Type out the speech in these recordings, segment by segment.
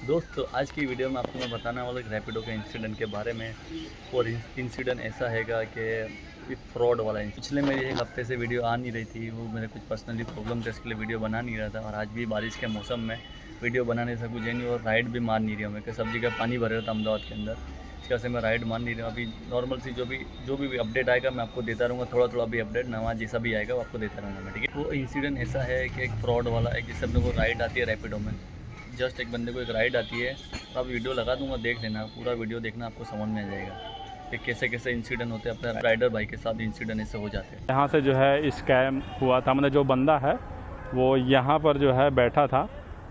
दोस्तों आज की वीडियो में आपको मैं बताने वाला एक रैपिडो के इंसिडेंट के बारे में। और इंसिडेंट ऐसा हैगा कि फ्रॉड वाला है। पिछले मेरी एक हफ्ते से वीडियो आ नहीं रही थी, वो मेरे कुछ पर्सनली प्रॉब्लम थे, इसके लिए वीडियो बना नहीं रहा था। और आज भी बारिश के मौसम में वीडियो बनाने से कुछ नहीं, और राइड भी मार नहीं रही हूँ मैं, सब जगह पानी भर रहा था अहमदाबाद के अंदर, इस वजह से मैं राइड मान नहीं रहा हूँ। अभी नॉर्मल सी जो भी अपडेट आएगा मैं आपको देता रहूँगा, थोड़ा अभी अपडेट नवा जैसा भी आएगा वो आपको देता रहूँगा मैं, ठीक है। वो इंसिडेंट ऐसा है कि एक फ्रॉड वाला है, जैसे अपने को राइड आती है रैपिडो में, जस्ट एक बंदे को एक राइड आती है, तो आप वीडियो लगा दूंगा, देख लेना, पूरा वीडियो देखना, आपको समझ में आ जाएगा कि कैसे कैसे इंसिडेंट होते हैं अपने राइडर भाई के साथ, इंसिडेंट ऐसे हो जाते हैं। यहाँ से जो है स्कैम हुआ था, मतलब जो बंदा है वो यहाँ पर जो है बैठा था,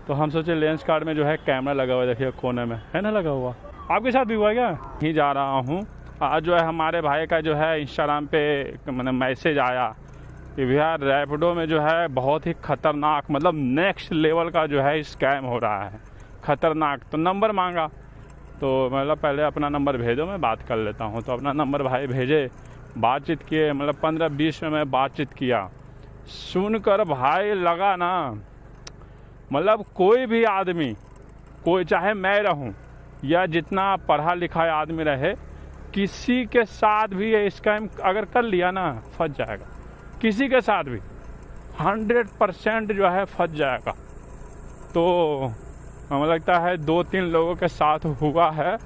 तो हम सोचे लेंस कार्ड में जो है कैमरा लगा हुआ है, देखिए कोने में है ना लगा हुआ। आपके साथ भी हुआ क्या? ही जा रहा हूँ, आज जो है हमारे भाई का जो है इंस्टाग्राम पे मैंने मैसेज आया कि भैया रैपिडो में जो है बहुत ही ख़तरनाक, मतलब नेक्स्ट लेवल का जो है स्कैम हो रहा है, ख़तरनाक। तो नंबर मांगा, तो मतलब पहले अपना नंबर भेजो, मैं बात कर लेता हूँ। तो अपना नंबर भाई भेजे, बातचीत किए, मतलब 15-20 में मैं बातचीत किया। सुनकर भाई लगा ना, मतलब कोई भी आदमी, कोई चाहे मैं रहूँ या जितना पढ़ा लिखा आदमी रहे, किसी के साथ भी ये स्कैम अगर कर लिया ना फंस जाएगा, किसी के साथ भी 100% जो है फंस जाएगा। तो हमें लगता है 2-3 लोगों के साथ हुआ है,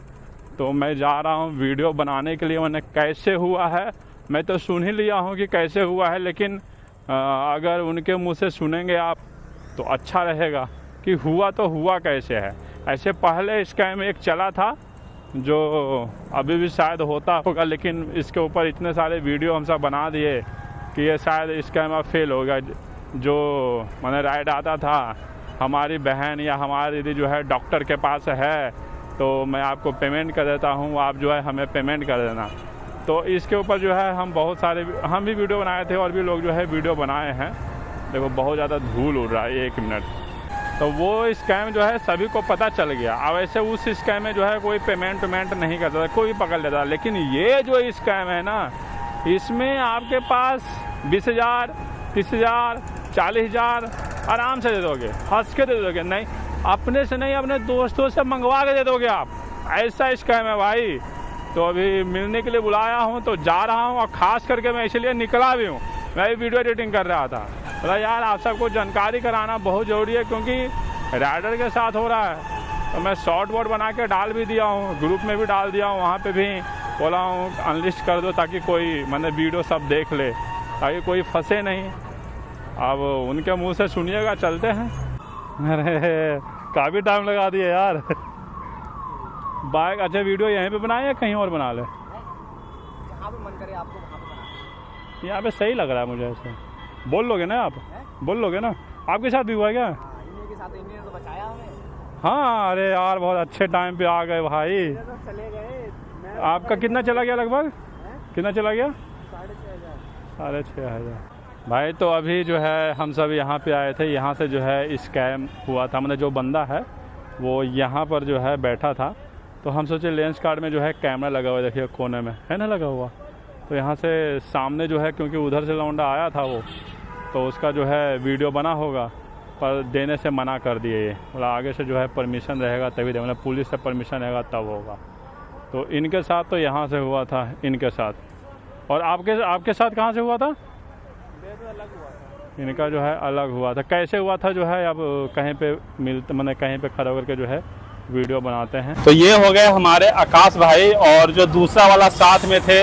तो मैं जा रहा हूँ वीडियो बनाने के लिए। मैंने कैसे हुआ है मैं तो सुन ही लिया हूँ कि कैसे हुआ है, लेकिन अगर उनके मुंह से सुनेंगे आप तो अच्छा रहेगा कि हुआ तो हुआ कैसे है। ऐसे पहले स्कैम एक चला था जो अभी भी शायद होता होगा, लेकिन इसके ऊपर इतने सारे वीडियो हम सब बना दिए कि ये शायद स्कैम अब फेल होगा। जो मैंने राइड आता था, हमारी बहन या हमारी दीदी जो है डॉक्टर के पास है, तो मैं आपको पेमेंट कर देता हूँ, आप जो है हमें पेमेंट कर देना। तो इसके ऊपर जो है हम बहुत सारे हम भी वीडियो बनाए थे, और भी लोग जो है वीडियो बनाए हैं। देखो बहुत ज़्यादा धूल उड़ रहा है, 1 मिनट। तो वो स्कैम जो है सभी को पता चल गया। अब ऐसे उस स्कैम में जो है कोई पेमेंट नहीं करता था, कोई पकड़ लेता। लेकिन ये जो स्कैम है ना, इसमें आपके पास 20,000, 30,000, 40,000 आराम से दे दोगे, हंस के दे दोगे। नहीं, अपने से नहीं, अपने दोस्तों से मंगवा के दे दोगे आप। ऐसा स्कैम है भाई। तो अभी मिलने के लिए बुलाया हूँ, तो जा रहा हूँ, और ख़ास करके मैं इसलिए निकला भी हूँ, मैं भी वीडियो एडिटिंग कर रहा था। बोला यार आप सबको जानकारी कराना बहुत ज़रूरी है, क्योंकि राइडर के साथ हो रहा है। तो मैं शॉर्ट बोर्ड बना के डाल भी दिया हूँ, ग्रुप में भी डाल दिया हूँ, वहाँ पे भी बोला हूँ अनलिस्ट कर दो, ताकि कोई मैंने वीडियो सब देख ले, ताकि कोई फंसे नहीं। अब उनके मुंह से सुनिएगा, चलते हैं। अरे काफ़ी टाइम लगा दिए यार। बाइक अच्छा वीडियो यहीं पे बनाए या कहीं और बना ले? जहाँ पे मन करे आपको वहाँ पे बना। यहाँ पे सही लग रहा है मुझे ऐसे। बोल लोगे ना आप? बोल लोगे ना? आपके साथ भी हुआ क्या? इन्हीं के साथ, इन्हीं ने तो बचाया हमें। हाँ, अरे यार बहुत अच्छे टाइम पे आ गए भाई। तो चले गए। आपका कितना चला गया लगभग? कितना चला गया? 6,500। 6,500 भाई। तो अभी जो है हम सब यहाँ पे आए थे, यहाँ से जो है स्कैम हुआ था। मतलब जो बंदा है वो यहाँ पर जो है बैठा था, तो हम सोचे लेंस कार्ड में जो है कैमरा लगा हुआ है, देखिए कोने में है ना लगा हुआ। तो यहाँ से सामने जो है, क्योंकि उधर से लौंडा आया था वो, तो उसका जो है वीडियो बना होगा, पर देने से मना कर दिए। ये मतलब आगे से जो है परमिशन रहेगा तभी दे, मतलब पुलिस से परमिशन रहेगा तब होगा। तो इनके साथ तो यहाँ से हुआ था, इनके साथ। और आपके साथ कहाँ से हुआ था? तो अलग हुआ था। इनका जो है अलग हुआ था। कैसे हुआ था जो है, अब कहीं पे मिलते, मैंने कहीं पे खड़ा होकर के जो है वीडियो बनाते हैं। तो ये हो गए हमारे आकाश भाई, और जो दूसरा वाला साथ में थे,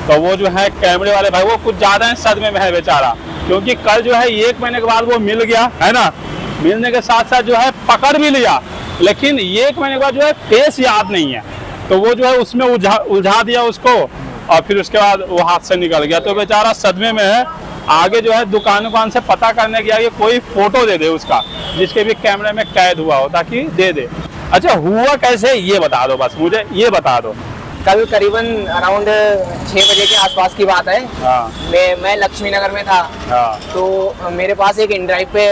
तो वो जो है कैमरे वाले भाई, वो कुछ ज़्यादा है सदमे में है बेचारा, क्योंकि कल जो है 1 महीने के बाद वो मिल गया है ना, मिलने के साथ साथ जो है पकड़ भी लिया, लेकिन 1 महीने के बाद जो है फेस याद नहीं है, तो वो जो है उसमें उलझा दिया उसको, और फिर उसके बाद वो हाथ से निकल गया। तो बेचारा सदमे में है। आगे जो है दुकान से पता करने गया कि कोई फोटो दे दे उसका, जिसके भी कैमरे में कैद हुआ हो, ताकि दे दे। अच्छा हुआ कैसे ये बता दो, बस मुझे ये बता दो। कल करीबन अराउंड 6 बजे के आसपास की बात है। हाँ। मैं लक्ष्मी नगर में था। हाँ। तो मेरे पास एक इनड्राइव पे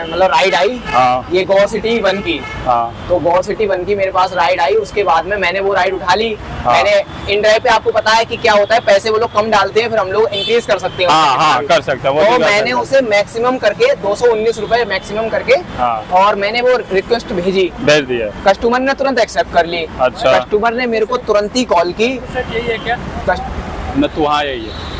मतलब राइड आई। हाँ ये गो सिटी 1 की। हाँ तो गो सिटी 1 की मेरे पास राइड आई, उसके बाद में मैंने वो राइड उठा ली। हाँ। मैंने इन ड्राइव पे आपको पता है कि क्या होता है, पैसे वो लोग कम डालते हैं, फिर हम लोग इंक्रीज कर सकते हैं। हाँ हाँ कर सकते हैं वो तो भी कर मैंने सकते हैं। उसे मैक्सिमम करके 219 रुपए मैक्सिमम करके हाँ। और मैंने वो रिक्वेस्ट भेजी, भेज दिया। कस्टमर ने तुरंत एक्सेप्ट कर ली। अच्छा। कस्टमर ने मेरे को तुरंत ही कॉल की। यही है क्या? न तू हाँ यही है।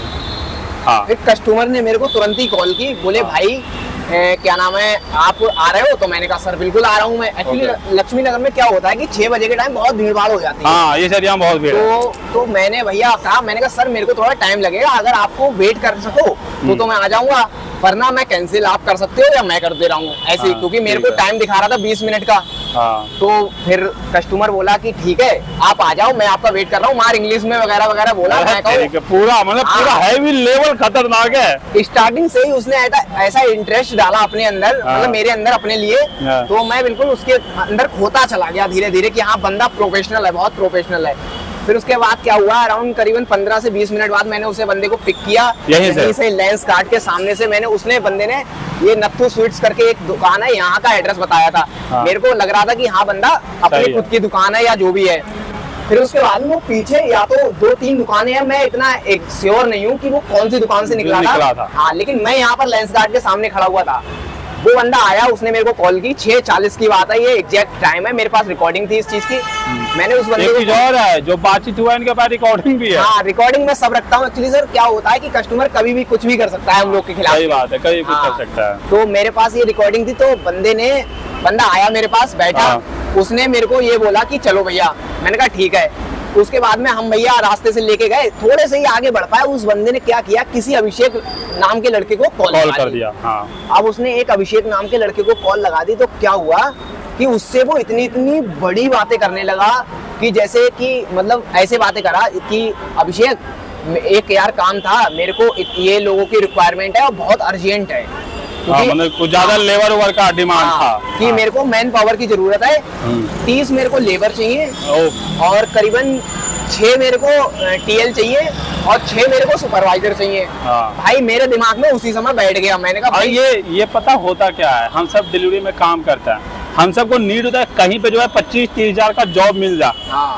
हाँ फिर कस्टमर ने मेरे को तुरंत ही कॉल की, बोले हाँ। भाई क्या नाम है, आप आ रहे हो? तो मैंने कहा सर बिल्कुल आ रहा हूँ मैं। एक्चुअली लक्ष्मी नगर में क्या होता है कि 6 बजे के टाइम बहुत भीड़ भाड़ हो जाती है। हाँ ये एरिया में बहुत भीड़ है। तो मैंने भैया कहा, मैंने कहा सर मेरे को थोड़ा टाइम लगेगा, अगर आपको वेट कर सको तो मैं आ जाऊंगा, वरना मैं कैंसिल आप कर सकते हो या मैं कर दे रहा हूँ ऐसे ही, हाँ, क्योंकि मेरे ठीक को है। टाइम दिखा रहा था 20 मिनट का। हाँ तो फिर कस्टमर बोला कि ठीक है आप आ जाओ, मैं आपका वेट कर रहा हूँ, मार इंग्लिश में वगैरह वगैरह बोला। मैं कहूँ पूरा मतलब पूरा हाँ। हैवी लेवल खतरनाक है। स्टार्टिंग से ही उसने ऐसा इंटरेस्ट डाला अपने अंदर, हाँ। मतलब मेरे अंदर अपने लिए। हाँ। तो मैं बिल्कुल उसके अंदर खोता चला गया धीरे धीरे कि हाँ बंदा प्रोफेशनल है, बहुत प्रोफेशनल है। फिर उसके बाद क्या हुआ, अराउंड करीबन 15 से 20 मिनट बाद मैंने उसे बंदे को पिक किया यहीं से लेंस कार्ड के सामने से। उसने बंदे ने ये नत्थू स्वीट्स करके एक दुकान है, यहाँ का एड्रेस बताया था। हाँ। मेरे को लग रहा था कि हाँ बंदा अपनी सही है। खुद की दुकान है या जो भी है। फिर उसके बाद में वो पीछे या तो 2-3 दुकानें हैं, मैं इतना एक श्योर नहीं हूँ कि वो कौन सी दुकान से निकला था। हाँ, लेकिन मैं यहाँ पर लेंस गार्ड के सामने खड़ा हुआ था। वो बंदा आया, उसने मेरे को कॉल की, 6:40 की बात है, ये एग्जैक्ट टाइम है, मेरे पास रिकॉर्डिंग थी इस चीज की। मैंने उस बंदे एक चीज और है, जो बातचीत हुआ इनके पास रिकॉर्डिंग भी है। हाँ, रिकॉर्डिंग में सब रखता हूँ। एक्चुअली सर क्या होता है कि कस्टमर कभी भी कुछ भी कर सकता है हम लोग के खिलाफ। सही बात है, कभी कुछ हाँ। कर सकता है। तो मेरे पास ये रिकॉर्डिंग थी, तो बंदा आया मेरे पास बैठा। हाँ। उसने मेरे को ये बोला कि चलो भैया, मैंने कहा ठीक है। उसके बाद में हम भैया रास्ते से लेके गए, थोड़े से ही आगे बढ़ पाए, उस बंदे ने क्या किया, किसी अभिषेक नाम के लड़के को कॉल कर दिया। हाँ। अब उसने एक अभिषेक नाम के लड़के को कॉल लगा दी, तो क्या हुआ कि उससे वो इतनी बड़ी बातें करने लगा कि जैसे कि मतलब ऐसे बातें करा कि अभिषेक एक यार काम था, मेरे को ये लोगों की रिक्वायरमेंट है और बहुत अर्जेंट है। हाँ, मतलब कुछ ज्यादा लेबर ओवर का डिमांड था कि मेरे को मैन पावर की जरूरत है, 30 मेरे को लेबर चाहिए और करीबन 6 मेरे को टीएल चाहिए और 6 मेरे को सुपरवाइजर चाहिए। भाई मेरे दिमाग में उसी समय बैठ गया। मैंने कहा भाई ये पता होता क्या है, हम सब डिलीवरी में काम करते हैं, हम सबको नीड होता है कहीं पे जो है 25-30 हजार का जॉब मिल जाए।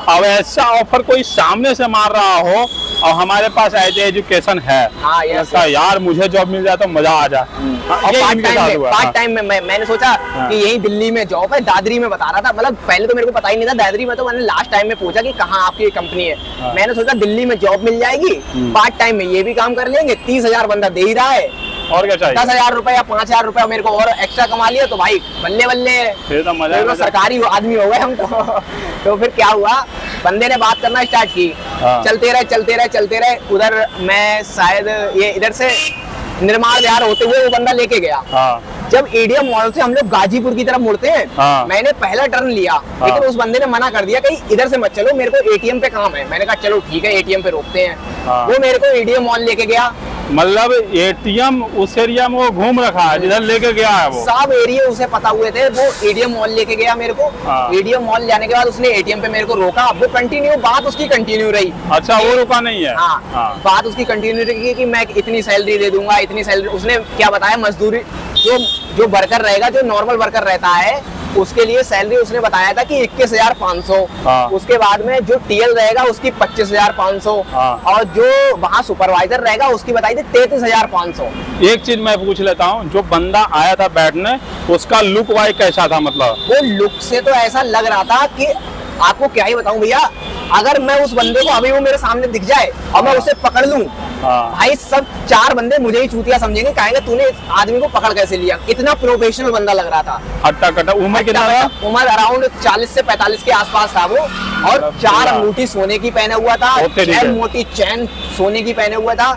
अब ऐसा ऑफर कोई सामने से मार रहा हो और हमारे पास ऐसे एजुकेशन है, ऐसा यार मुझे जॉब मिल जाए तो मजा आ जाए। पार्ट टाइम में मैंने सोचा कि यही दिल्ली में जॉब है, दादरी में बता रहा था। मतलब पहले तो मेरे को पता ही नहीं था दादरी में, तो मैंने लास्ट टाइम में पूछा कि कहाँ आपकी कंपनी है। मैंने सोचा दिल्ली में जॉब मिल जाएगी, पार्ट टाइम में ये भी काम कर लेंगे, 30,000 बंदा दे ही रहा है, और क्या चाहिए, 10,000 रुपए या 5,000 रुपए मेरे को और एक्स्ट्रा कमा लिया, तो भाई बल्ले बल्ले, फिर तो मजा सरकारी आदमी हो गए हम तो फिर क्या हुआ, बंदे ने बात करना स्टार्ट की। चलते रहे। उधर मैं शायद ये इधर से निर्माण बिहार होते हुए वो बंदा लेके गया। जब एडीएम मॉल से हम लोग गाजीपुर की तरफ मुड़ते हैं, मैंने पहला टर्न लिया, लेकिन उस बंदे ने मना कर दिया कहीं इधर से मत चलो, मेरे को एटीएम पे काम है। मैंने कहा चलो ठीक है, एटीएम पे रोकते हैं। वो मेरे को एडीएम मॉल लेके गया। मतलब एटीएम उस एरिया में वो घूम रखा है जिधर लेके गया है, वो सब एरिया उसे पता हुए थे। वो एडीएम मॉल लेके गया मेरे को। एडीएम मॉल जाने के बाद उसने एटीएम पे मेरे को रोका। वो बात उसकी कंटिन्यू रही। अच्छा, वो रुका नहीं है। बात उसकी कंटिन्यू रही कि मैं इतनी सैलरी दे दूंगा, इतनी सैलरी। उसने क्या बताया, मजदूरी जो वर्कर रहेगा, जो नॉर्मल वर्कर रहता है, उसके लिए सैलरी उसने बताया था कि 21,500। उसके बाद में जो टीएल रहेगा उसकी 25,500 और जो वहाँ सुपरवाइजर रहेगा उसकी बताई थी 33,500। एक चीज मैं पूछ लेता हूँ, जो बंदा आया था बैठने, उसका लुक वाइज कैसा था? मतलब वो लुक से तो ऐसा लग रहा था कि आपको क्या ही बताऊं भैया, अगर मैं उस बंदे को अभी वो मेरे सामने दिख जाए और मैं उसे पकड़ लूं, भाई सब 4 बंदे मुझे ही चूतिया समझेंगे, कहेंगे तूने इस आदमी को पकड़ कैसे लिया। इतना प्रोफेशनल बंदा लग रहा था। हट्टा कट्टा। उम्र कितना था? उम्र अराउंड 40 से 45 के आसपास था वो। और 4 अंगूठी सोने की पहने हुआ था, 6 मोटी चैन सोने की पहने हुआ था।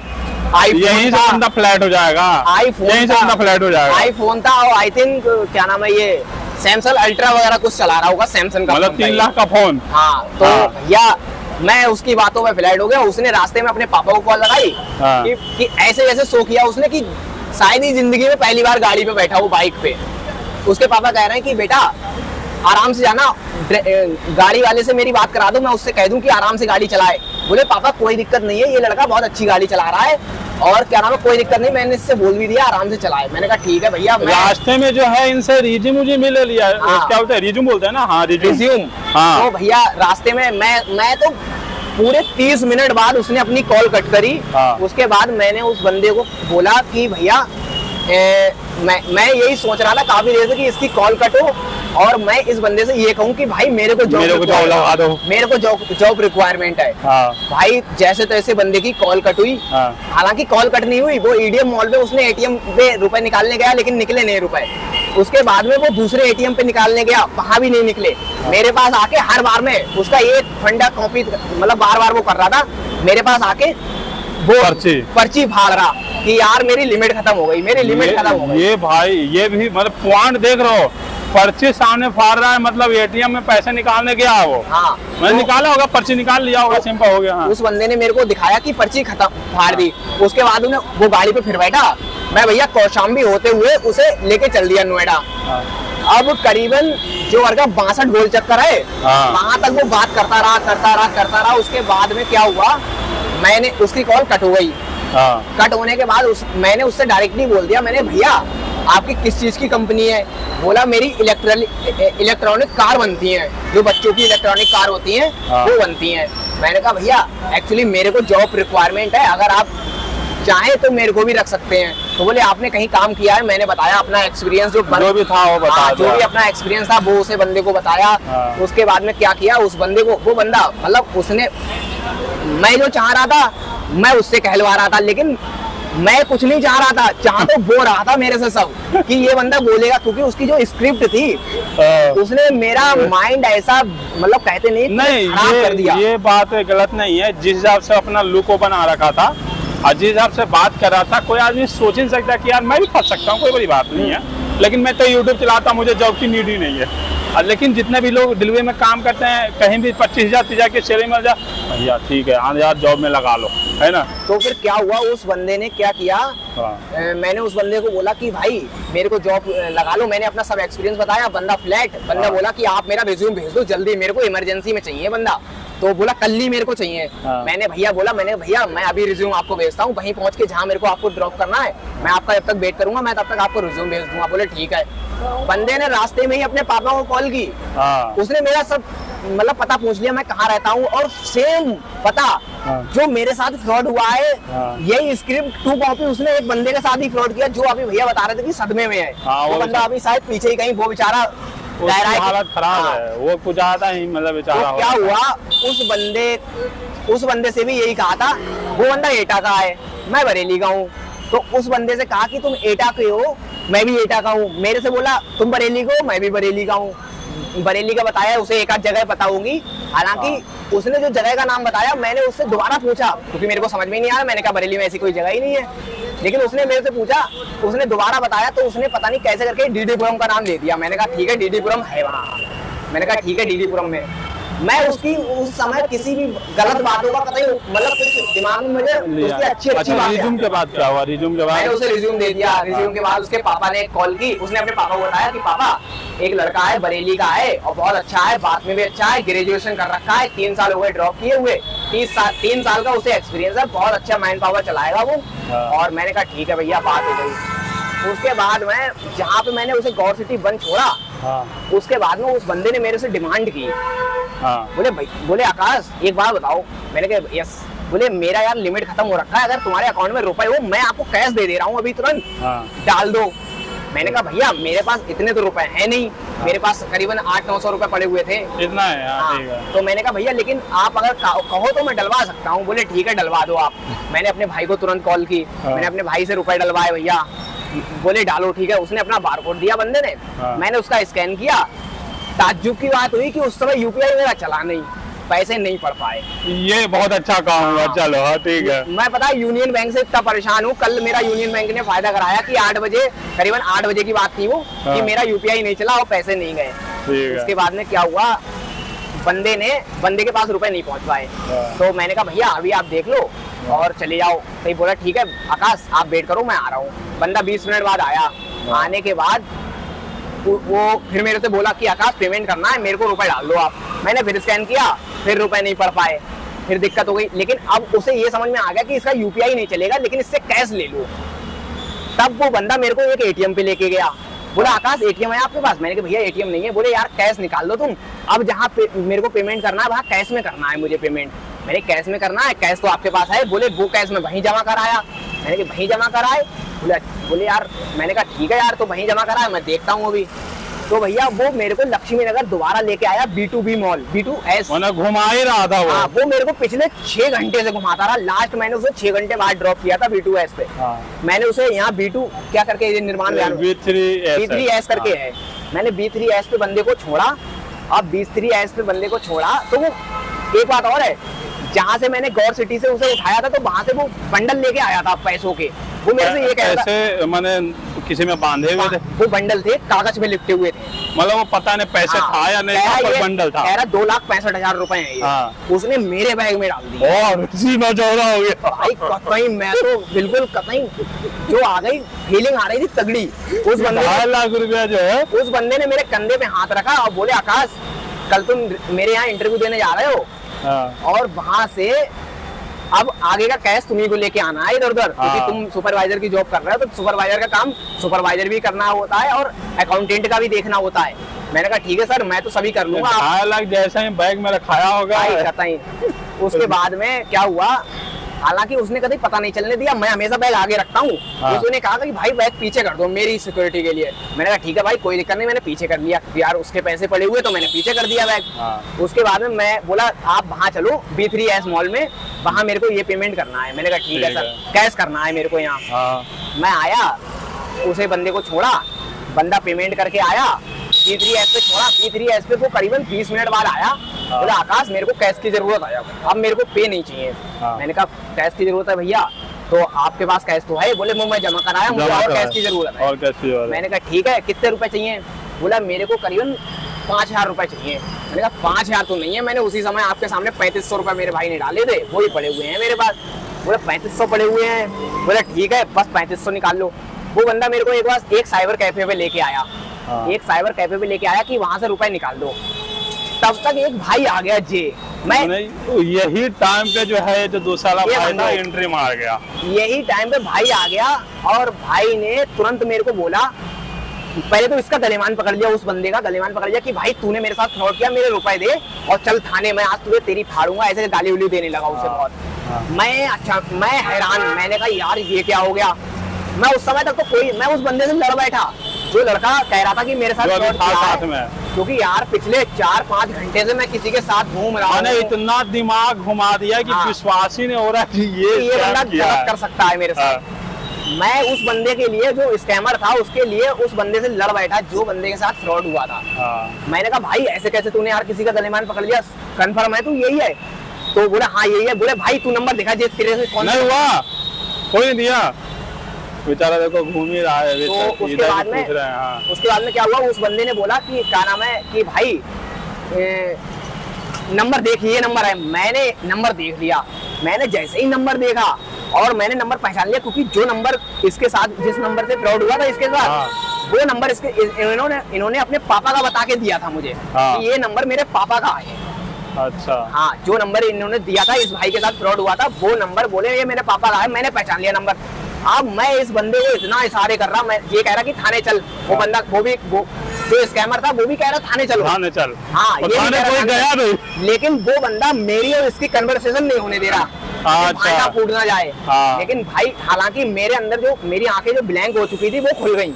यहीं से बंदा फ्लैट हो जाएगा। आईफोन था और आई थिंक क्या नाम है, ये सैमसंग अल्ट्रा वगैरह कुछ चला रहा होगा, सैमसंग का। मतलब 3 लाख का फोन। हाँ, तो भैया मैं उसकी बातों में फ्लैट हो गया। उसने रास्ते में अपने पापा को कॉल लगाई कि ऐसे ऐसे शो किया उसने कि शायद ही जिंदगी में पहली बार गाड़ी पे बैठा वो बाइक पे। उसके पापा कह रहे हैं कि बेटा आराम से जाना, गाड़ी वाले से मेरी बात करा दो, मैं उससे कह दूं कि आराम से गाड़ी चलाए। बोले पापा कोई दिक्कत नहीं है, ये लड़का बहुत अच्छी गाड़ी चला रहा है, और क्या नाम है, कोई दिक्कत नहीं, मैंने इससे बोल भी दिया आराम से चलाए। मैंने कहा ठीक है भैया। रास्ते में जो है इनसे रिज्यूम मिल लिया। हाँ। क्या बोलते हैं, रिज्यूम बोलते हैं ना? हाँ, रिज्यूम। हाँ। तो भैया रास्ते में मैं तो पूरे 30 मिनट बाद उसने अपनी कॉल कट करी। हाँ। उसके बाद मैंने उस बंदे को बोला कि भैया मैं यही सोच रहा था काफी देर से कि इसकी कॉल कटो और मैं इस बंदे से ये कहूँ कि भाई मेरे को जॉब लगा दो, मेरे को जॉब रिक्वायरमेंट है। हाँ। भाई जैसे तैसे बंदे की कॉल कट हुई। हाँ। हालांकि कॉल कट नहीं हुई, वो ईडीएम मॉल पे उसने एटीएम पे रुपए निकालने गया लेकिन निकले नहीं रुपए। उसके बाद में वो दूसरे एटीएम पे निकालने गया, वहां भी नहीं निकले। मेरे पास आके हर बार में उसका एक फंडा कॉपी मतलब बार बार वो कर रहा था, मेरे पास आके वो पर्ची फाड़ रहा कि यार मेरी लिमिट खत्म हो गई, मेरी लिमिट खत्म हो गई। ये भाई ये भी मतलब पॉइंट देख रहे हो, पर्ची सामने फाड़ रहा है, मतलब एटीएम में पैसे निकालने गया है वो। हाँ, मैंने निकाला होगा, पर्ची निकाल लिया होगा, सिंपल हो गया। हाँ। उस बंदे ने मेरे को दिखाया कि पर्ची खत्म फाड़ दी। उसके बाद उन्हें वो गाड़ी पे फिर बैठा, मैं भैया कौशाम्बी होते हुए उसे लेके चल दिया नोएडा। हाँ। अब करीबन जो वर्ग 62 गोल चक्कर है, वहां तक वो बात करता रहा। उसके बाद में क्या हुआ, मैंने उसकी कॉल कट हो गई। कट होने के बाद मैंने उससे डायरेक्टली बोल दिया, मैंने भैया आपकी किस चीज की कंपनी है? बोला मेरी इलेक्ट्रॉनिक कार बनती हैं, जो बच्चों की इलेक्ट्रॉनिक कार होती हैं वो बनती हैं। मैंने कहा भैया एक्चुअली मेरे को जॉब रिक्वायरमेंट है, अगर आप चाहे तो मेरे को भी रख सकते हैं। तो बोले आपने कहीं काम किया है? मैंने बताया अपना एक्सपीरियंस जो भी था वो बताया, जो भी अपना एक्सपीरियंस था वो उसे बंदे को बताया। उसके बाद में क्या किया, उस बंदे को, वो बंदा मतलब उसने, मैं जो चाह रहा था मैं उससे कहलवा रहा था, लेकिन मैं कुछ नहीं चाह रहा था, चाह तो वो रहा था मेरे से सब कि ये बंदा बोलेगा, क्योंकि उसकी जो स्क्रिप्ट थी उसने मेरा माइंड ऐसा मतलब कहते नहीं खराब कर दिया। ये बात गलत नहीं है, जिस हिसाब से अपना लुक को बना रखा था और जिस हिसाब से बात कर रहा था, कोई आदमी सोच नहीं सकता कि यार मैं भी फंस सकता हूँ, कोई बड़ी बात नहीं है। लेकिन मैं तो यूट्यूब चलाता हूँ, मुझे जॉब की नीड ही नहीं है। लेकिन जितने भी लोग डिलीवरी में काम करते हैं, कहीं भी 25,000 30,000 की सैलरी मिल जाए, भैया ठीक है, हाँ यार जॉब में लगा लो, है ना। तो फिर क्या हुआ, उस बंदे ने क्या किया, मैंने उस बंदे को बोला कि भाई मेरे को जॉब लगा लो। मैंने अपना सब एक्सपीरियंस बताया, बंदा फ्लैट, बंदा बोला कि आप मेरा रिज्यूम भेज दो जल्दी, मेरे को इमरजेंसी में चाहिए बंदा। तो बोला कल ही मेरे को चाहिए। मैंने भैया मैं अभी रिज्यूम आपको भेजता हूँ, वहीं पहुंच के जहाँ मेरे को आपको ड्रॉप करना है, मैं आपका जब तक वेट करूंगा, मैं तब तक आपको रिज्यूम भेज दूंगा। बोले ठीक है। बंदे ने रास्ते में ही अपने पापा को कॉल की। उसने मेरा सब मतलब पता पूछ लिया, मैं कहाँ रहता हूँ, और सेम पता जो मेरे साथ फ्रॉड हुआ है, यही स्क्रिप्ट 2 कॉपी उसने एक बंदे के साथ ही फ्रॉड किया, जो अभी भैया बता रहे थे कि सदमे में है। वो बंदा अभी शायद पीछे ही कहीं, वो बेचारा हालत खराब है, वो कुछ ज्यादा ही मतलब बेचारा। तो क्या हुआ, उस बंदे से भी यही कहा था। वो बंदा एटा का है, मैं बरेली का हूँ। तो उस बंदे से कहा कि तुम एटा के हो, मैं भी एटा का हूँ। मेरे से बोला तुम बरेली को, मैं भी बरेली का हूँ। बरेली का बताया, उसे एक आध जगह पता होगी। हालांकि उसने जो जगह का नाम बताया, मैंने उससे दोबारा पूछा क्योंकि मेरे को समझ में नहीं आया। मैंने कहा बरेली में ऐसी कोई जगह ही नहीं है, लेकिन उसने मेरे से पूछा, उसने दोबारा बताया, तो उसने पता नहीं कैसे करके डीडीपुरम का नाम दे दिया। मैंने कहा ठीक है डीडीपुरम है वहाँ। मैंने कहा ठीक है डीडीपुरम में। मैं उसकी उस समय किसी भी गलत बातों का कतई मतलब कुछ दिमाग में मुझे उसकी अच्छी बात। रिज्यूम के बाद क्या हुआ? रिज्यूम के बाद मैंने उसे रिज्यूम दे दिया। रिज्यूम के बाद उसके पापा ने कॉल की, उसने अपने पापा को बताया कि पापा एक लड़का है, बरेली का है और बहुत अच्छा है, बात में भी अच्छा है, ग्रेजुएशन कर रखा है, 3 साल हो गए ड्रॉप किए हुए, 3 साल का उसे एक्सपीरियंस है, बहुत अच्छा मैन पावर चलाएगा वो। और मैंने कहा ठीक है भैया, बात हो गई। उसके बाद मैं जहाँ पे मैंने उसे गौर सिटी बंद छोड़ा, उसके बाद में उस बंदे ने मेरे से डिमांड की। बोले आकाश एक बात बताओ। मैंने कहा यस। बोले मेरा यार लिमिट खत्म हो रखा है, अगर तुम्हारे अकाउंट में रुपए हो, मैं आपको कैश दे रहा हूँ अभी तुरंत, डाल दो। मैंने कहा भैया मेरे पास इतने तो रुपए है नहीं, मेरे पास करीबन 800-900 रुपए पड़े हुए थे। इतना है? ठीक है। तो मैंने कहा भैया लेकिन आप अगर कहो तो मैं डलवा सकता हूँ। बोले ठीक है डलवा दो आप। मैंने अपने भाई को तुरंत कॉल की, मैंने अपने भाई से रुपए डलवाए भैया। बोले डालो ठीक है। उसने अपना बारकोड दिया बंदे ने, मैंने उसका स्कैन किया। ताज्जुब की बात हुई कि उस समय यूपीआई मेरा चला नहीं, पैसे नहीं पड़ पाए। ये बहुत अच्छा काम हुआ। चलो ठीक है। मैं पता है यूनियन बैंक से इतना परेशान हूँ। कल मेरा यूनियन बैंक ने फायदा कराया कि 8 बजे, करीबन 8 बजे की बात थी वो, कि मेरा यूपीआई नहीं चला और पैसे नहीं गए। उसके बाद में क्या हुआ, बंदे के पास रुपए नहीं पहुंच पाए। तो मैंने कहा भैया अभी आप देख लो और चले जाओ। तो बोला ठीक है आकाश आप वेट करो, मैं आ रहा हूँ। बंदा 20 मिनट बाद आया। आने के बाद वो फिर मेरे से बोला कि आकाश पेमेंट करना है, मेरे को रुपए डाल दो आप। मैंने फिर स्कैन किया, फिर रुपए नहीं पड़ पाए। फिर दिक्कत हो गई। लेकिन अब उसे ये समझ में आ गया कि इसका यूपीआई नहीं चलेगा, लेकिन इससे कैश ले लो। तब वो बंदा मेरे को एक एटीएम पे लेके गया, बोला आकाश एटीएम है आपके पास? मैंने कहा भैया एटीएम नहीं है। बोले यार कैश निकाल लो तुम, अब जहाँ मेरे को पेमेंट करना है वहाँ कैश में करना है मुझे पेमेंट। मैंने कैश में करना है, कैश तो आपके पास है? बोले वो कैश में वहीं जमा कराया। मैंने कहा वहीं जमा कराए? बोले यार, मैंने कहा ठीक है यार, तो वहीं जमा कराया, मैं देखता हूँ अभी। तो भैया वो मेरे को लक्ष्मी नगर दोबारा लेके आया, B2B मॉल, B2S, घुमा ही रहा था वो। हाँ, वो मेरे को पिछले 6 घंटे से घुमाता रहा। लास्ट मैंने उसे 6 घंटे बाद ड्रॉप किया था B2S पे। मैंने उसे यहाँ B2 क्या करके निर्माण B3S करके है, मैंने B3S पे बंदे को छोड़ा। अब B3S पे बंदे को छोड़ा तो वो एक बात और है, जहाँ से मैंने गौर सिटी से उसे उठाया था तो वहां से वो बंडल लेके आया था पैसों के। वो मेरे से ये कह रहा था, मैंने किसी में बांधे हुए थे, वो बंडल थे, कागज में लिपटे हुए थे, मतलब वो पता नहीं पैसे था या नहीं था, पर बंडल था। कह रहा 2,65,000 रुपए है ये। उसने मेरे बैग में डाल दिया और सीना चौड़ा हो गया भाई। कतई मैं तो बिल्कुल कतई जो आ गई, फीलिंग आ रही थी तगड़ी। उस बंदे 2 लाख रुपया जो है, उस बंदे ने मेरे कंधे पे हाथ रखा और बोले आकाश कल तुम मेरे यहाँ इंटरव्यू देने जा रहे हो, और वहां से अब आगे का कैश तुम्ही को लेके आना है इधर उधर, क्योंकि तुम सुपरवाइजर की जॉब कर रहे हो, तो सुपरवाइजर का काम सुपरवाइजर भी करना होता है और अकाउंटेंट का भी देखना होता है। मैंने कहा ठीक है सर, मैं तो सभी कर लूंगा। 2 लाख जैसा ही बैग में रखाया होगा। उसके बाद में क्या हुआ, हालांकि उसने कभी पता नहीं चलने दिया, मैं हमेशा बैग आगे रखता हूँ। उसने कहा कि भाई बैग पीछे कर दो मेरी सिक्योरिटी के लिए। मैंने कहा ठीक है भाई कोई दिक्कत नहीं, मैंने पीछे कर लिया यार, उसके पैसे पड़े हुए तो मैंने पीछे कर दिया बैग। उसके बाद में मैं बोला आप वहाँ चलो B3S मॉल में, वहाँ मेरे को ये पेमेंट करना है। मैंने कहा ठीक है सर, कैश करना है मेरे को यहाँ। मैं आया, उसे बंदे को छोड़ा, बंदा पेमेंट करके आया, B3S पे छोड़ा। B3S पे वो करीबन 20 मिनट बाद आया, बोला आकाश मेरे को कैश की जरूरत है, अब मेरे को पे नहीं चाहिए। मैंने कहा कैश की जरूरत है भैया, तो आपके पास कैश तो है? बोले मैं जमा कराया, मुझे और कैश की जरूरत है। मैंने कहा ठीक है, कितने रुपए चाहिए? बोला मेरे को करीबन 5,000 रुपए चाहिए। मैंने कहा 5,000 तो नहीं है, मैंने उसी समय आपके सामने 3500 रुपए मेरे भाई ने डाले थे, वो ही पड़े हुए हैं मेरे पास। बोले 3500 पड़े हुए हैं? बोले ठीक है बस 3500 निकाल लो। वो बंदा मेरे को एक बार एक साइबर कैफे पे लेके आया, एक साइबर कैफे पे लेके आया कि वहां से रुपए निकाल दो। तब तक एक भाई आ गया मैं यही टाइम पे जो है जो दूसरा भाई था एंट्री मार गया। यही टाइम पे भाई आ गया और भाई ने तुरंत मेरे को बोला, पहले तो इसका गलेमान पकड़ लिया, उस बंदे का गलेमान पकड़ लिया कि भाई तूने मेरे साथ फ्रॉड किया, मेरे रुपए दे और चल थाने में, आज तुझे तेरी फाड़ूंगा। ऐसे गाली उली देने लगा उसे बहुत। मैं हैरान, मैंने कहा यार ये क्या हो गया। मैं उस समय तक तो मैं उस बंदे से लड़ बैठा, जो लड़का कह रहा था कि मेरे साथ फ्रॉड किया है, क्योंकि यार पिछले 4-5 घंटे से मैं किसी के साथ घूम रहा हूँ। इतना दिमाग घुमा दिया कि विश्वास ही नहीं हो रहा कि ये बंदा गलत कर सकता है मेरे साथ। मैं उस बंदे के लिए, जो स्कैमर था, उसके लिए उस बंदे से लड़ बैठा जो बंदे के साथ फ्रॉड हुआ था। मैंने कहा भाई ऐसे कैसे तूने यार किसी का गलेमान पकड़ लिया, कंफर्म है तू यही है? तो बोला हाँ यही है। बोले भाई तू नंबर दिखा, जिस तेरे से कौन नहीं हुआ, कोई नहीं दिया बेचारा, देखो घूम ही रहा है। तो उसके बाद में क्या हुआ, उस बंदे ने बोला कि क्या नाम है कि भाई नंबर देख, ये नंबर है। मैंने नंबर देख लिया, मैंने जैसे ही नंबर देखा और मैंने नंबर पहचान लिया, क्योंकि जो नंबर इसके साथ, जिस नंबर से फ्रॉड हुआ था इसके साथ, वो नंबर इन्होंने अपने पापा का बता के दिया था मुझे कि ये नंबर मेरे पापा का है। अच्छा हाँ, जो नंबर इन्होंने दिया था इस भाई के साथ फ्रॉड हुआ था, वो नंबर बोले ये मेरे पापा का है। मैंने पहचान लिया नंबर। अब मैं इस बंदे को इतना इशारे कर रहा, मैं ये कह रहा कि थाने चल। वो बंदा, वो जो स्कैमर था वो भी कह रहा थाने चलो, थाने चल। हाँ, ये कोई गया नहीं, लेकिन वो बंदा मेरी और इसकी कन्वर्सेशन नहीं होने दे रहा, अच्छा फूट ना जाए। लेकिन भाई हालांकि मेरे अंदर जो मेरी आंखें जो ब्लैंक हो चुकी थी वो खुल गई।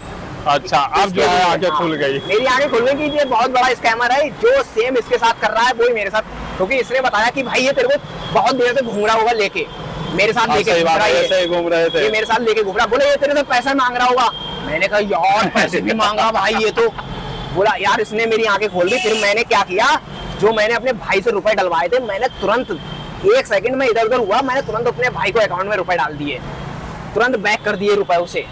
अच्छा, अब जो है आंखें खुल गई, मेरी आंखें खुल गई कि ये बहुत बड़ा स्कैमर है, जो सेम इसके साथ कर रहा है वही मेरे साथ। क्योंकि इसने बताया कि भाई ये तेरे को बहुत देर से घूम रहा होगा लेके, मेरे साथ लेके घूम रहे थे, ये मेरे साथ लेके घूम रहा। बोले ये तेरे से पैसा मांग रहा होगा। मैंने कहा यार पैसे भी मांगा भाई ये तो। बोला यार इसने मेरी आंखें खोल दी। फिर मैंने क्या किया, जो मैंने अपने भाई से रुपए डलवाए थे, मैंने तुरंत 1 सेकंड में इधर उधर हुआ, मैंने तुरंत अपने भाई को अकाउंट में रुपए डाल दिए, तुरंत बैक कर दिए रुपए उसे।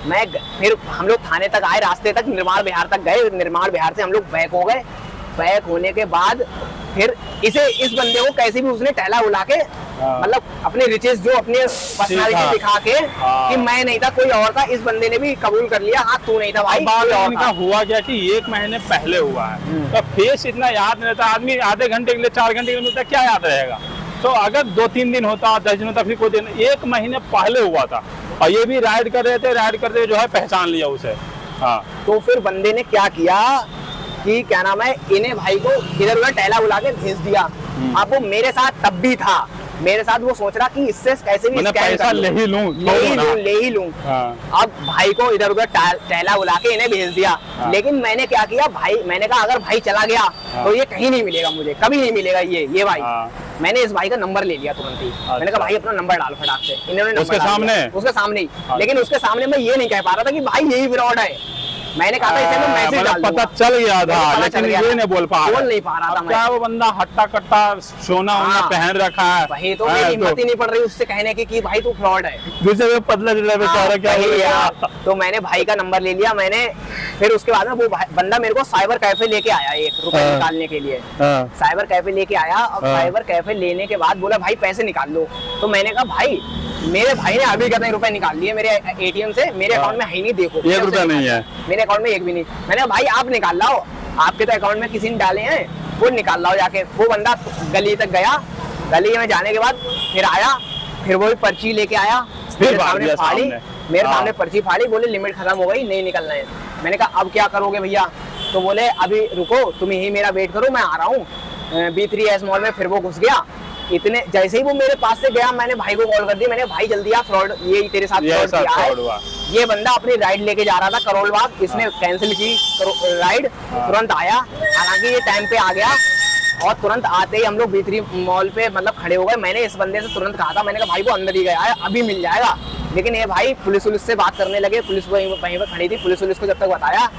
मैं फिर हम लोग थाने तक आए, रास्ते तक निर्माण बिहार तक गए, निर्माण बिहार से हम लोग बैक हो गए। बैक होने के बाद फिर इस बंदे को कैसे भी उसने टहला उला के, मतलब अपने रिचेस जो अपने पर्सनालिटी दिखा के कि मैं नहीं था कोई और था, इस बंदे ने भी कबूल कर लिया हाँ तू नहीं था भाई। इनका हुआ क्या कि 1 महीने पहले हुआ है, तो फेस इतना याद नहीं रहता। आदमी आधे घंटे के लिए 4 घंटे के लिए मिलता, क्या याद रहेगा? तो अगर 2-3 दिन होता, 10 दिन होता, फिर कोई दिन, 1 महीने पहले हुआ था और ये भी राइड कर रहे थे, राइड करते जो है पहचान लिया उसे। हाँ, तो फिर बंदे ने क्या किया कि क्या नाम है, इन्हें भाई को इधर उधर टहला बुला के भेज दिया। अब वो मेरे साथ तब भी था, मेरे साथ वो सोच रहा कि इससे कैसे भी पैसा ले ही लूं। अब भाई को इधर उधर टहला बुला के इन्हें भेज दिया। लेकिन मैंने क्या किया भाई, मैंने कहा अगर भाई चला गया तो ये कहीं नहीं मिलेगा, मुझे कभी नहीं मिलेगा ये भाई। मैंने इस भाई का नंबर ले लिया तुरंत ही। मैंने कहा भाई अपना नंबर डाल फटाक से। इन्होंने उसके सामने ही, लेकिन उसके सामने मैं ये नहीं कह पा रहा था कि भाई यही फ्रॉड है। मैंने कहा था इसे मैं मैसेज डाल दूंगा। पता चल गया था, लेकिन ये नहीं बोल नहीं पा रहा था। क्या वो बंदा हट्टा कट्टा सोना पहन रखा है, वही तो मेरी हिम्मत ही नहीं पड़ रही उससे कहने की कि भाई तू फ्रॉड है। दूसरे पतला बेचारा क्या है। तो मैंने भाई का नंबर ले लिया मैंने। फिर उसके बाद में वो बंदा मेरे को साइबर कैफे लेके आया ₹1 निकालने के लिए। साइबर कैफे लेके आया और साइबर कैफे लेने के बाद बोला भाई पैसे निकाल लो। तो मैंने कहा भाई, मेरे भाई ने अभी कितने रुपए निकाल लिए मेरे एटीएम से, मेरे अकाउंट में है नहीं, देखो ₹1 नहीं है मेरे अकाउंट में, एक भी नहीं। मैंने कहा भाई आप निकाल लाओ, आपके तो अकाउंट में किसी ने डाले हैं, वो निकाल लाओ जाके। वो बंदा गली तक गया, गली में जाने के बाद फिर आया, फिर वो पर्ची लेके आया, मेरे सामने फाड़ी, मेरे सामने पर्ची फाड़ी, बोले लिमिट खत्म हो गई, नहीं निकलना है। मैंने कहा अब क्या करोगे भैया? तो बोले अभी रुको, तुम यही मेरा वेट करो, मैं आ रहा हूँ B3S मॉल में। फिर वो घुस गया। इतने जैसे ही वो मेरे पास से गया, मैंने भाई को कॉल कर दिया। मैंने भाई जल्दी आ, फ्रॉड ये तेरे साथ फ्रॉड किया है। ये बंदा अपनी राइड लेके जा रहा था करोल बाग, इसने कैंसिल की राइड, तुरंत आया। हालांकि ये टाइम पे आ गया और तुरंत आते ही हम लोग B3 मॉल पे मतलब खड़े हो गए। मैंने इस बंदे से तुरंत कहा था, मैंने कहा भाई वो अंदर ही गया है, अभी मिल जाएगा। लेकिन ये भाई पुलिस से बात करने लगे, पुलिस वहीं पे खड़ी थी। पुलिस को जब तक बताया,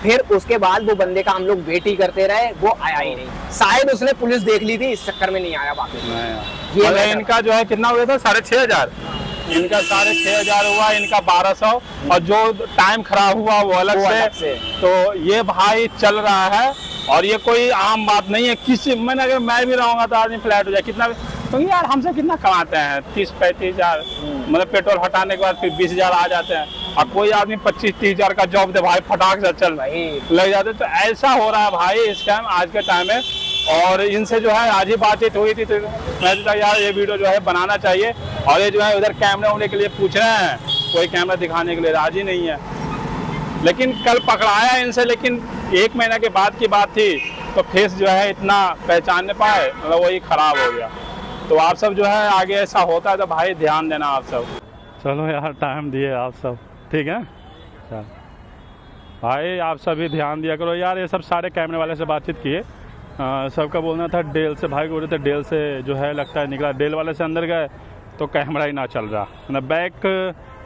फिर उसके बाद वो बंदे का हम लोग वेट ही करते रहे, वो आया ही नहीं। शायद उसने पुलिस देख ली थी, इस चक्कर में नहीं आया। बाकी ये इनका जो है कितना हुआ था, 6,500। इनका 6,500 हुआ, इनका 1200, और जो टाइम खराब हुआ वो अलग से। तो ये भाई चल रहा है और ये कोई आम बात नहीं है। किसी मैंने अगर मैं भी रहूंगा तो आदमी फ्लैट हो जाए। कितना तो यार हमसे कितना कमाते हैं, 30-35 हज़ार, मतलब पेट्रोल हटाने के बाद फिर 20,000 आ जाते हैं। और कोई आदमी 25-30 हज़ार का जॉब दे भाई, फटाक से चल भाई लग जाते। तो ऐसा हो रहा है भाई इस टाइम, आज के टाइम में। और इनसे जो है आज ही बातचीत हुई थी, तो मैं सोचा यार ये वीडियो जो है बनाना चाहिए। और ये जो है उधर कैमरा होने के लिए पूछ रहे हैं, कोई कैमरा दिखाने के लिए राजी नहीं है। लेकिन कल पकड़ाया इनसे, लेकिन 1 महीना के बाद की बात थी, तो फेस जो है इतना पहचान नहीं पाए, मतलब वही खराब हो गया। तो आप सब जो है आगे ऐसा होता है तो भाई ध्यान देना आप सब। चलो यार टाइम दिए आप सब, ठीक है। चल भाई आप सभी ध्यान दिया करो यार। ये सब सारे कैमरे वाले से बातचीत किए, सबका बोलना था डेल से, भाई को बोल रहे थे डेल से जो है लगता है निकला। डेल वाले से अंदर गए तो कैमरा ही ना चल रहा, मतलब बैक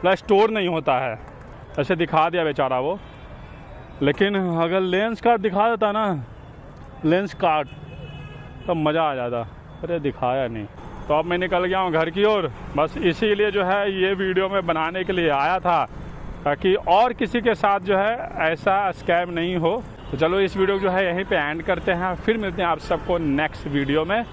प्लस स्टोर नहीं होता है। ऐसे दिखा दिया बेचारा वो, लेकिन अगर लेंस कार्ड दिखा देता ना, लेंस कार्ड, तो मज़ा आ जाता। अरे दिखाया नहीं। तो अब मैं निकल गया हूँ घर की ओर। बस इसीलिए जो है ये वीडियो में बनाने के लिए आया था, ताकि और किसी के साथ जो है ऐसा स्कैम नहीं हो। तो चलो इस वीडियो जो है यहीं पे एंड करते हैं, फिर मिलते हैं आप सबको नेक्स्ट वीडियो में।